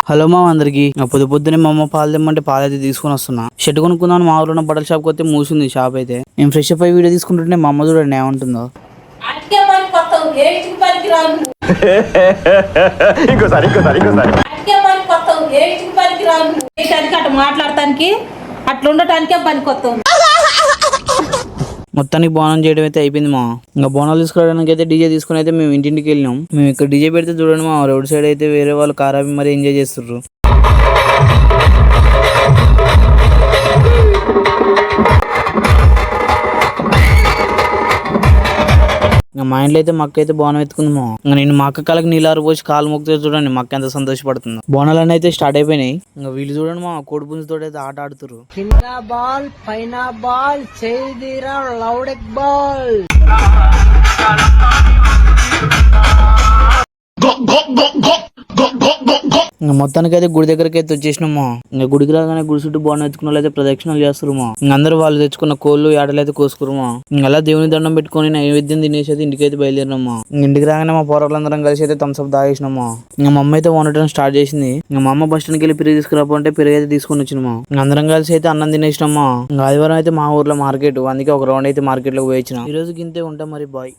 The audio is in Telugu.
హలో మా అందరికి పొద్దున్నే మా అమ్మ పాలు తెమ్మంటే పాలు అయితే తీసుకుని వస్తున్నా. షర్ట్ కొనుక్కుందాం మా ఊర్లో ఉన్న బట్టల షాప్కి వస్తే మూసింది షాప్ అయితే. నేను ఫ్రెష్ అప్ అయ్యి వీడియో తీసుకుంటుంటే మా అమ్మ చూడండి ఏమంటుందో. మాట్లాడటానికి అట్లా ఉండటానికే పనికొస్తాం. మొత్తానికి బోనం చేయడం అయితే అయిపోయింది మా. ఇంకా బోనాలు తీసుకురావడానికి అయితే డీజే తీసుకుని అయితే మేము ఇంటింటికి వెళ్ళినాం. మేము ఇక్కడ డీజే పెడితే చూడండి మా రోడ్ సైడ్ అయితే వేరే వాళ్ళు కారాపి మరి ఎంజాయ్ చేస్తుర్రు. ఇంకా మా ఇంట్లో అయితే మా అక్క అయితే బోనం ఎత్తుకుంది మా. ఇంకా నేను మా అక్క కాళ్ళకి నీళ్ళారు పోసి కాలు మొక్కితే చూడండి మా అక్క ఎంత సంతోషపడుతుందో. బోనాలన్నీ అయితే స్టార్ట్ అయిపోయినాయి. ఇంకా వీళ్ళు చూడండి మా కోడి పుంజుతో అయితే ఆట ఆడుతున్నారు. కింద బాల్ పైన బాల్ చేదిరా లౌడెక్ బాల్. ఇంకా మొత్తానికి అయితే గుడి దగ్గరకి అయితే వచ్చేసినామా. ఇంకా గుడికి రాగానే గుడి చుట్టూ బోనం ఎత్తుకున్న వాళ్ళు అయితే ప్రదక్షిణలు చేస్తారుమా. ఇంకా అందరూ వాళ్ళు తెచ్చుకున్న కోళ్ళు ఆడలు అయితే కోసుకురుమా. ఇంకా అలా దేవుని దండం పెట్టుకుని నైవేద్యం తినేసి అయితే ఇంటికి అయితే బయలుదేరినామా. ఇంటికి రాగానే మా పోరాళ్ళందరం కలిసి అయితే థమ్స్అప్ తాగేసినామా. ఇంకా మా అమ్మ అయితే వండటం స్టార్ట్ చేసింది. ఇంకా మా అమ్మ బస్ స్టాండ్కి వెళ్ళి పెరుగు తీసుకురాపంటే పెరుగు అయితే తీసుకుని వచ్చినామా. ఇంకా అందరం కలిసి అయితే అన్నం తినేసినామా. ఇంకా ఆదివారం అయితే మా ఊర్లో మార్కెట్, అందుకే ఒక రౌండ్ అయితే మార్కెట్ లోకి పోయించిన. ఈ రోజుకి ఇంతే ఉంటాం మరి, బాయ్.